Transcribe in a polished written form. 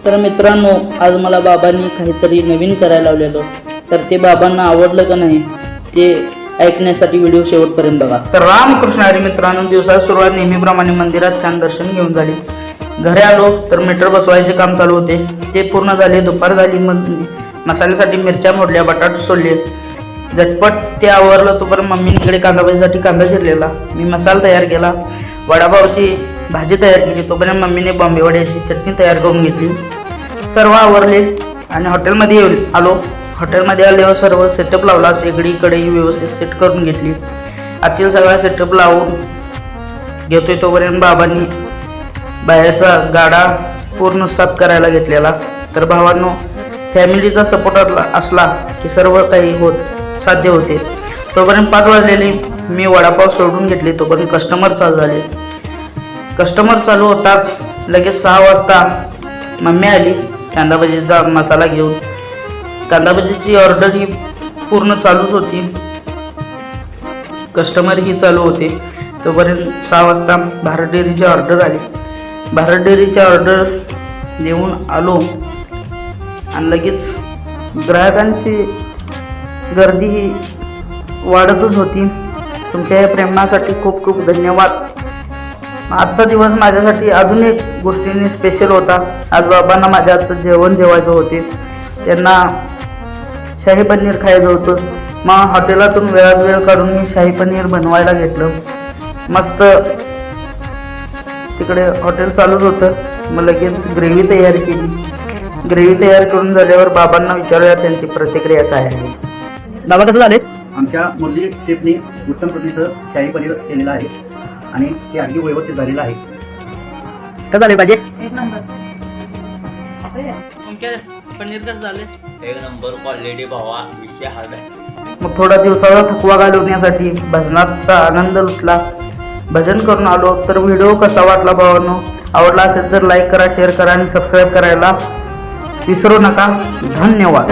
तर मित्रांनो, आज मला बाबांनी काहीतरी नवीन करायला लावलेलं, तर ते बाबांना आवडलं का नाही ते ऐकण्यासाठी व्हिडिओ शेवटपर्यंत बघा. तर रामकृष्ण हरी मित्रांनो, दिवसात सुरुवात नेहमीप्रमाणे मंदिरात छान दर्शन घेऊन झाली. घरी आलो तर मीटर बसवायचे काम चालू होते, ते पूर्ण झाले. दुपार झाली, मग मसाल्यासाठी मिरच्या मोडल्या, बटाटे सोडले. झटपट ते आवरलं. तोपर्यंत मम्मीने इकडे कांदा भाजीसाठी कांदा चिरलेला, मी मसाला तयार केला. वडापावची भाजी तयार केली. तोपर्यंत मम्मीने बॉम्बे वड्याची चटणी तयार करून घेतली. सर्व आवरले आणि हॉटेलमध्ये आलो. हॉटेलमध्ये आल्यावर सर्व सेटअप लावला. शेगडी कढई व्यवस्थित सेट करून घेतली. आतील सगळा सेटअप लावून घेतोय. तोपर्यंत बाबांनी बाहेरचा गाडा पूर्ण साफ करायला घेतलेला. तर भावांनो, फॅमिलीचा सपोर्ट असला की सर्व काही साध्य होते. तोपर्यंत 5 वाजलेले. मी वडापाव सोडून घेतले. तोपर्यंत कस्टमर चालू झाले. कस्टमर चालू होताच लगेच 6 वाजता मम्मी आली कांदा भजीचा मसाला घेऊन. कांदा भजीची ऑर्डर ही पूर्ण चालूच होती, कस्टमर ही चालू होते. तोपर्यंत 6 वाजता भारत डेअरीची ऑर्डर आली. भारत डेअरीची ऑर्डर देऊन आलो आणि लगेच ग्राहकांची गर्दी ही वाढतच होती. तुमच्या या प्रेमासाठी खूप खूप धन्यवाद. आजचा दिवस माझ्यासाठी अजून एक गोष्टीने स्पेशल होता. आज बाबांना माझ्या आजचं जेवण जेवायचं होते. त्यांना शाही पनीर खायचं होतं. मग हॉटेलातून वेळात वेळ काढून मी शाही पनीर बनवायला घेतलं. मस्त तिकडे हॉटेल चालूच होतं. मग लगेच ग्रेव्ही तयार केली. ग्रेव्ही तयार करून झाल्यावर बाबांना विचारूया त्यांची प्रतिक्रिया काय आहे. बाबा, कसं झाले? आमच्या मुरली शेफने उत्तम पद्धतीचं शाही पनीर केलेलं आहे आणि ते अगदी व्यवस्थित झालेलं आहे. कसं झाले पाहिजे? एक नंबर. पनीर कसं झाले? एक नंबर क्वालिटी भावा, विषय हा आहे. मग थोडा दिवसाचा थकवा घालवण्यासाठी भजनाचा आनंद लुटला. भजन करून आलो. तर व्हिडिओ कसा वाटला भावांनो? आवडला असेल तर लाईक करा, शेअर करा आणि सबस्क्राईब करायला विसरू नका. धन्यवाद.